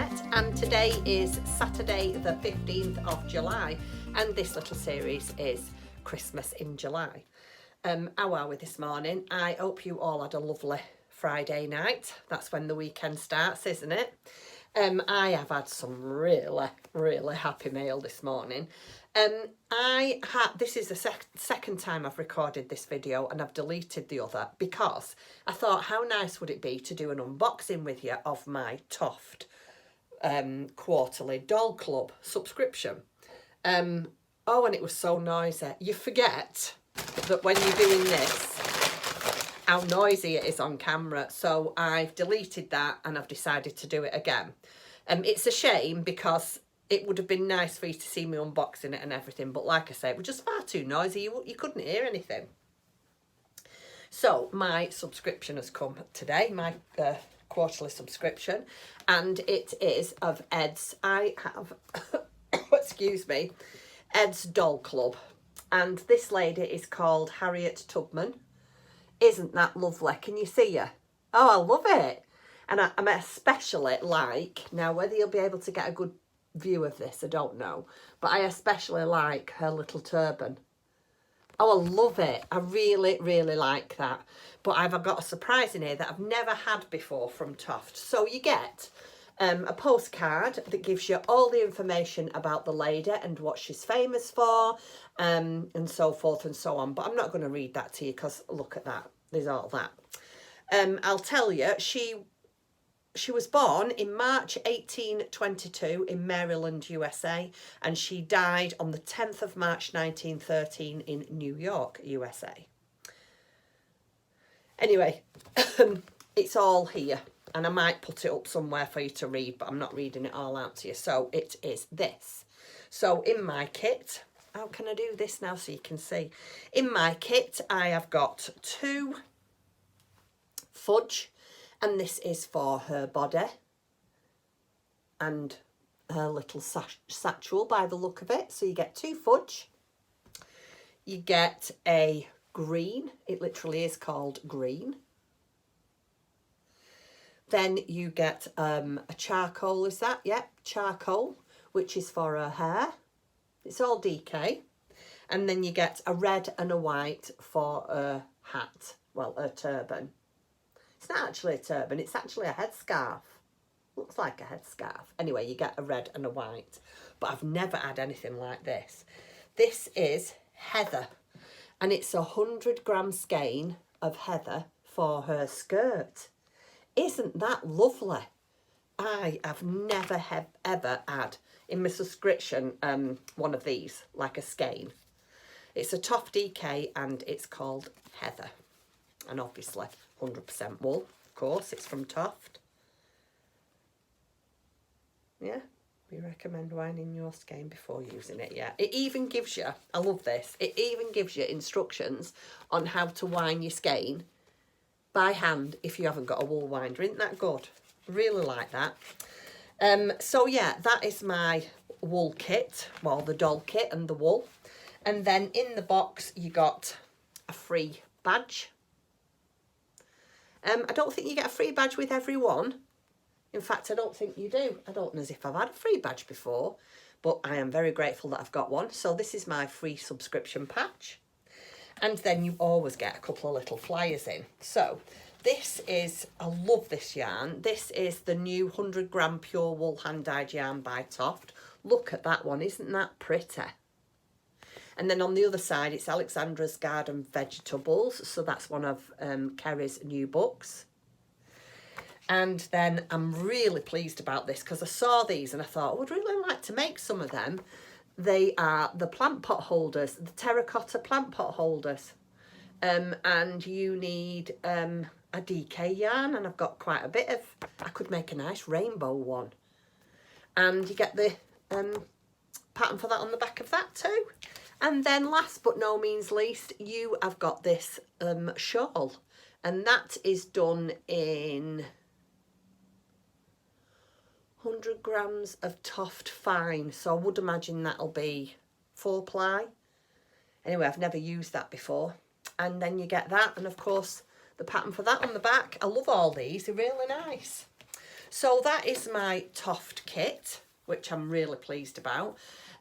Jeanette, and today is Saturday the 15th of July, and this little series is Christmas in July. How are we this morning? I hope you all had a lovely Friday night. That's when the weekend starts, isn't it? I have had some really happy mail this morning. This is the second time I've recorded this video, and I've deleted the other because I thought, how nice would it be to do an unboxing with you of my Toft quarterly doll club subscription. And it was so noisy. You forget that when you're doing this, how noisy it is on camera. So I've deleted that and I've decided to do it again. It's a shame because it would have been nice for you to see me unboxing it and everything, but like I say, it was just far too noisy. You couldn't hear anything. So my subscription has come today, my quarterly subscription, and it is of Ed's. I have, excuse me, Ed's Doll Club, and this lady is called Harriet Tubman. Isn't that lovely? Can you see her? Oh, I love it. And I'm especially like, now whether you'll be able to get a good view of this, I don't know, but I especially like her little turban. Oh, I love it. I really like that. But I've got a surprise in here that I've never had before from Toft. So you get a postcard that gives you all the information about the lady and what she's famous for, and so forth and so on. But I'm not going to read that to you because look at that. There's all that. I'll tell you, she was born in March 1822 in Maryland, USA, and she died on the 10th of March 1913 in New York, USA. Anyway, it's all here, and I might put it up somewhere for you to read, but I'm not reading it all out to you. So it is this. So in my kit, how can I do this now so you can see? In my kit, I have got 2 fudge, and this is for her body and her little satchel by the look of it. So you get 2 fudge. You get a green. It literally is called green. Then you get a charcoal, is that? Yep, charcoal, which is for her hair. It's all DK. And then you get a red and a white for a hat, well, a turban. It's not actually a turban, it's actually a headscarf. Looks like a headscarf. Anyway, you get a red and a white. But I've never had anything like this. This is heather. And it's 100 gram skein of heather for her skirt. Isn't that lovely? I have never ever had in my subscription one of these, like a skein. It's a Toft DK and it's called heather. And obviously 100% wool, of course, it's from Toft. Yeah, we recommend winding your skein before using it, yeah. It even gives you, I love this, it even gives you instructions on how to wind your skein by hand if you haven't got a wool winder. Isn't that good? Really like that. So yeah, that is my wool kit, well, the doll kit and the wool. And then in the box, you got a free badge. I don't think you get a free badge with every one. In fact, I don't think you do. I don't know as if I've had a free badge before, but I am very grateful that I've got one. So this is my free subscription patch. And then you always get a couple of little flyers in. So this is, I love this yarn. This is the new 100 gram pure wool hand-dyed yarn by Toft. Look at that one, isn't that pretty? And then on the other side, it's Alexandra's Garden Vegetables. So that's one of Kerry's new books. And then I'm really pleased about this because I saw these and I thought, I would really like to make some of them. They are the plant pot holders, the terracotta plant pot holders. And you need a DK yarn, and I've got quite a bit of, I could make a nice rainbow one. And you get the pattern for that on the back of that too. And then last but no means least, you have got this shawl, and that is done in 100 grams of Toft Fine. So I would imagine that'll be 4-ply. Anyway, I've never used that before. And then you get that, and of course the pattern for that on the back. I love all these, they're really nice. So that is my Toft kit, which I'm really pleased about.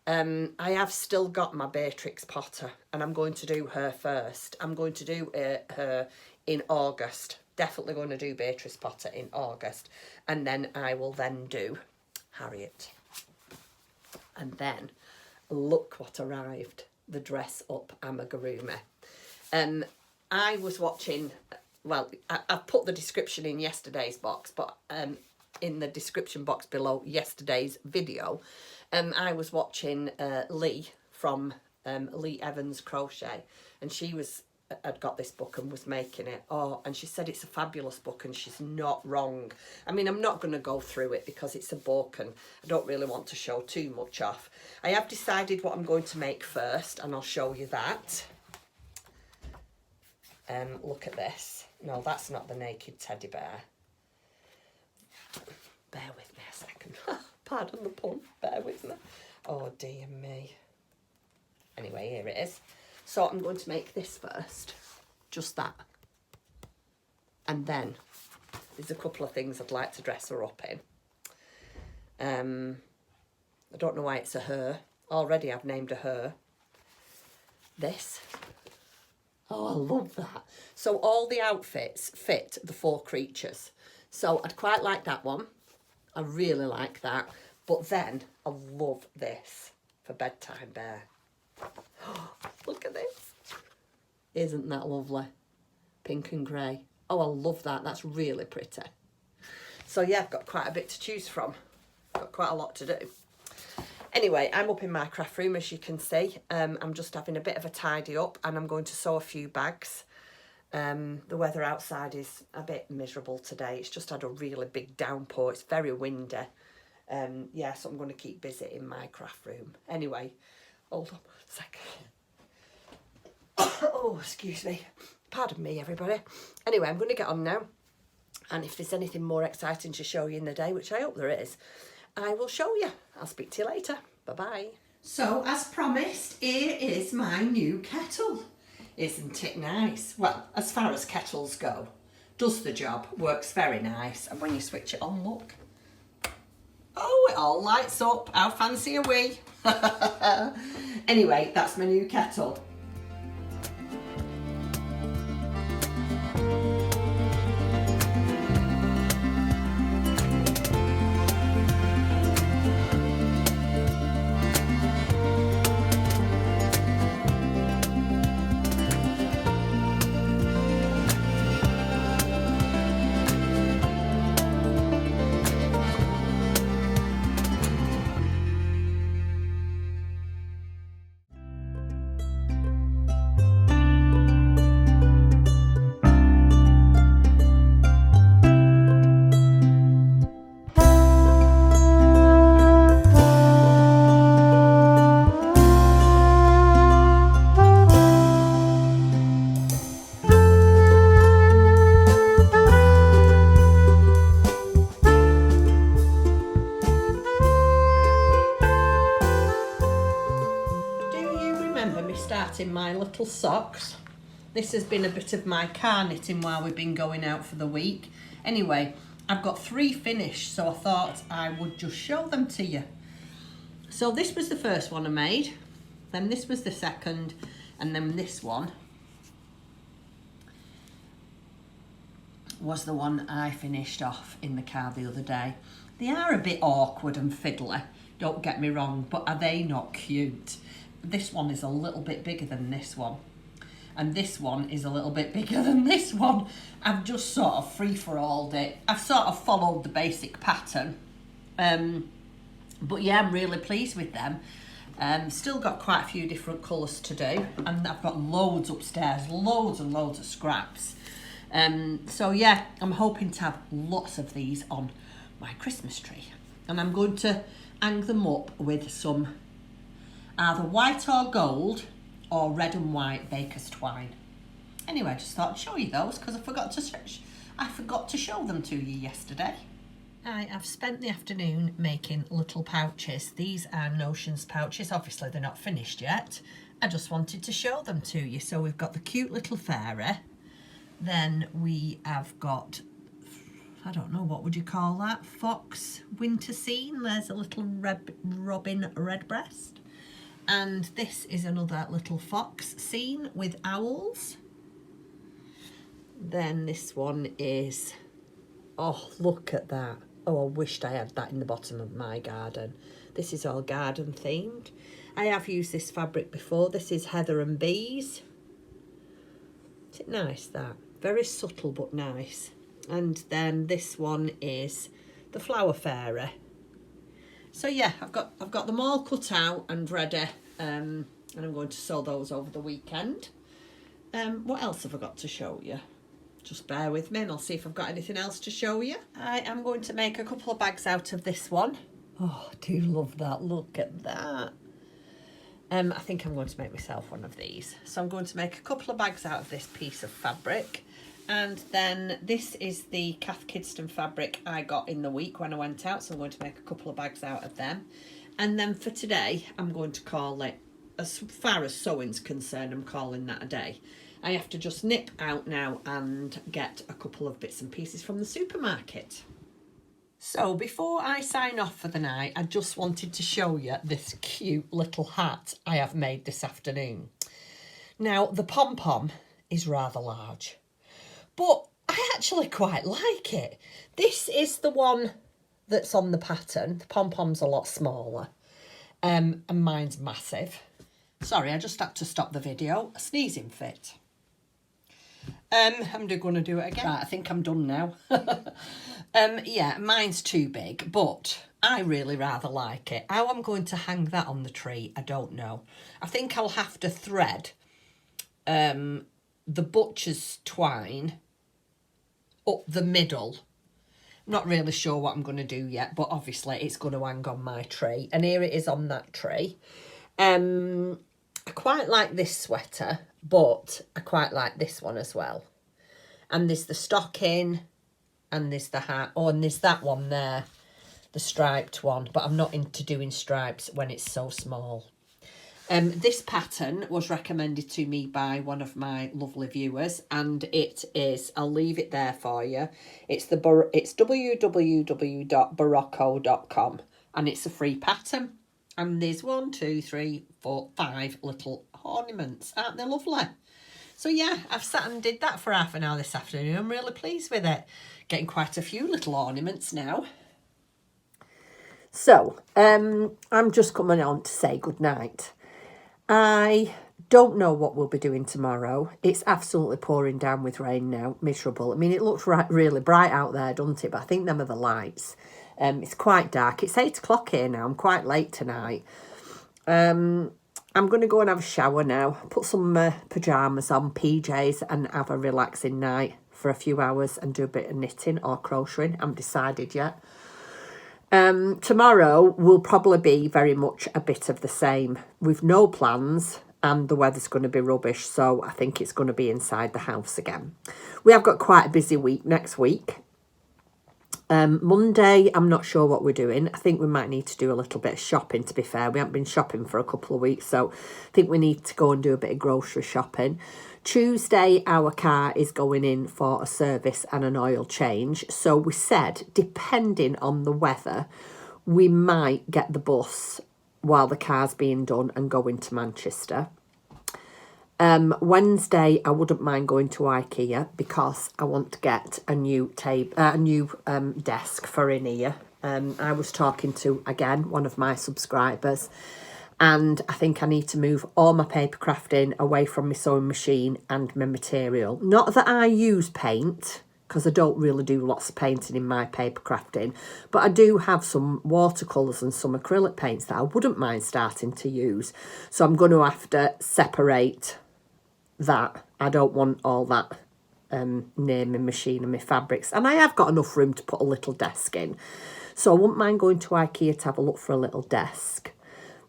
I have still got my Beatrix Potter, and I'm going to do her first. I'm going to do her in August. Definitely going to do Beatrix Potter in August. And then I will then do Harriet. And then look what arrived. The Dress Up Amigurumi. I was watching, well, I've put the description in yesterday's box, but in the description box below yesterday's video, I was watching Lee from Lee Evans Crochet, and she had got this book and was making it. Oh, and she said it's a fabulous book, and she's not wrong. I mean, I'm not going to go through it because it's a book and I don't really want to show too much off. I have decided what I'm going to make first, and I'll show you that. Look at this. No, that's not the naked teddy bear. Bear with me a second. Pardon the pun. Bear with me. Oh, dear me. Anyway, here it is. So I'm going to make this first. Just that. And then there's a couple of things I'd like to dress her up in. I don't know why it's a her. Already I've named a her. This. Oh, I love that. So all the outfits fit the 4 creatures. So I'd quite like that one. I really like that. But then I love this for Bedtime Bear. Oh, look at this. Isn't that lovely? Pink and grey. Oh, I love that. That's really pretty. So yeah, I've got quite a bit to choose from. Got quite a lot to do. Anyway, I'm up in my craft room, as you can see. I'm just having a bit of a tidy up, and I'm going to sew a few bags. The weather outside is a bit miserable today. It's just had a really big downpour. It's very windy. Yeah, so I'm going to keep busy in my craft room. Anyway, hold on a second. Oh, excuse me. Pardon me, everybody. Anyway, I'm going to get on now. And if there's anything more exciting to show you in the day, which I hope there is, I will show you. I'll speak to you later. Bye-bye. So, as promised, here is my new kettle. Isn't it nice? Well, as far as kettles go, does the job, works very nice. And when you switch it on, look. Oh, it all lights up. How fancy are we? Anyway, that's my new kettle. Starting my little socks. This has been a bit of my car knitting while we've been going out for the week. Anyway, I've got 3 finished, so I thought I would just show them to you. So this was the first one I made, then this was the second, and then this one was the one I finished off in the car the other day. They are a bit awkward and fiddly, don't get me wrong, but are they not cute? This one is a little bit bigger than this one, and this one is a little bit bigger than this one. I've just sort of free-for-alled it. I've sort of followed the basic pattern, but yeah, I'm really pleased with them. Still got quite a few different colours to do, and I've got loads upstairs, loads and loads of scraps. So yeah, I'm hoping to have lots of these on my Christmas tree, and I'm going to hang them up with some either white or gold or red and white baker's twine. Anyway, I just thought I'd show you those because I forgot to show them to you yesterday. I have spent the afternoon making little pouches. These are Notions pouches. Obviously they're not finished yet. I just wanted to show them to you. So we've got the cute little fairy. Then we have got I don't know, what would you call that? Fox winter scene. There's a little robin redbreast. And this is another little fox scene with owls. Then this one is, oh, look at that. Oh, I wished I had that in the bottom of my garden. This is all garden themed. I have used this fabric before. This is Heather and Bees. Is it nice, that? Very subtle but nice. And then this one is the Flower Fairy. So yeah, I've got them all cut out and ready, and I'm going to sew those over the weekend. What else have I got to show you? Just bear with me and I'll see if I've got anything else to show you. I am going to make a couple of bags out of this one. Oh, I do love that. Look at that. I think I'm going to make myself one of these. So I'm going to make a couple of bags out of this piece of fabric. And then this is the Cath Kidston fabric I got in the week when I went out. So I'm going to make a couple of bags out of them. And then for today, I'm going to call it, as far as sewing's concerned, I'm calling that a day. I have to just nip out now and get a couple of bits and pieces from the supermarket. So before I sign off for the night, I just wanted to show you this cute little hat I have made this afternoon. Now, the pom-pom is rather large, but I actually quite like it. This is the one that's on the pattern. The pom-pom's a lot smaller, and mine's massive. Sorry, I just had to stop the video. A sneezing fit. I'm going to do it again. Right, I think I'm done now. Yeah, mine's too big, but I really rather like it. How I'm going to hang that on the tree, I don't know. I think I'll have to thread the butcher's twine up the middle. I'm not really sure what I'm going to do yet, but obviously it's going to hang on my tree. And here it is on that tree. I quite like this sweater, but I quite like this one as well. And there's the stocking, and there's the hat. Oh, and there's that one there, the striped one. But I'm not into doing stripes when it's so small. This pattern was recommended to me by one of my lovely viewers, and it is, I'll leave it there for you. It's www.barocco.com, and it's a free pattern. And there's 1, 2, 3, 4, 5 little ornaments. Aren't they lovely? So yeah, I've sat and did that for half an hour this afternoon. I'm really pleased with it. Getting quite a few little ornaments now. So, I'm just coming on to say good night. I don't know what we'll be doing tomorrow. It's absolutely pouring down with rain now. Miserable. I mean, it looks really bright out there, doesn't it? But I think them are the lights. It's quite dark. It's 8 o'clock here now. I'm quite late tonight. I'm going to go and have a shower now. Put some pyjamas on, PJs, and have a relaxing night for a few hours and do a bit of knitting or crocheting. I haven't decided yet. Tomorrow will probably be very much a bit of the same. With no plans, and the weather's going to be rubbish, so I think it's going to be inside the house again. We have got quite a busy week next week. Monday, I'm not sure what we're doing. I think we might need to do a little bit of shopping, to be fair. We haven't been shopping for a couple of weeks, so I think we need to go and do a bit of grocery shopping. Tuesday, our car is going in for a service and an oil change. So we said, depending on the weather, we might get the bus while the car's being done and go into Manchester. Wednesday, I wouldn't mind going to IKEA because I want to get a new desk for in here. I was talking to, again, one of my subscribers, and I think I need to move all my paper crafting away from my sewing machine and my material. Not that I use paint, because I don't really do lots of painting in my paper crafting, but I do have some watercolours and some acrylic paints that I wouldn't mind starting to use. So I'm going to have to separate that. I don't want all that near my machine and my fabrics. And I have got enough room to put a little desk in. So I wouldn't mind going to IKEA to have a look for a little desk.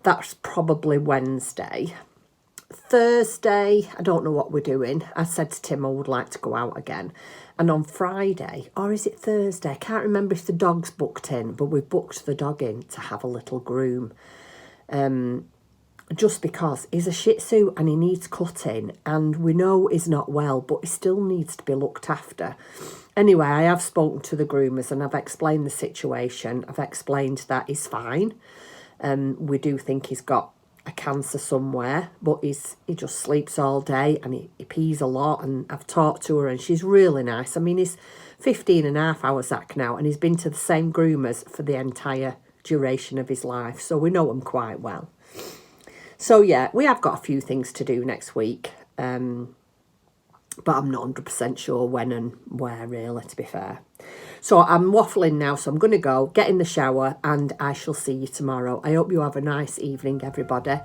That's probably Wednesday. Thursday, I don't know what we're doing. I said to Tim I would like to go out again. And on Friday, or is it Thursday? I can't remember if the dog's booked in, but we've booked the dog in to have a little groom. just because he's a Shih Tzu and he needs cutting, and we know he's not well, but he still needs to be looked after. Anyway, I have spoken to the groomers and I've explained the situation. I've explained that he's fine. We do think he's got a cancer somewhere, but he just sleeps all day and he pees a lot. And I've talked to her and she's really nice. I mean, he's 15.5 hours Zach now, and he's been to the same groomers for the entire duration of his life. So we know him quite well. So yeah, we have got a few things to do next week. But I'm not 100% sure when and where, really, to be fair. So I'm waffling now, so I'm going to go, get in the shower, and I shall see you tomorrow. I hope you have a nice evening, everybody.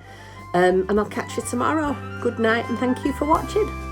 And I'll catch you tomorrow. Good night, and thank you for watching.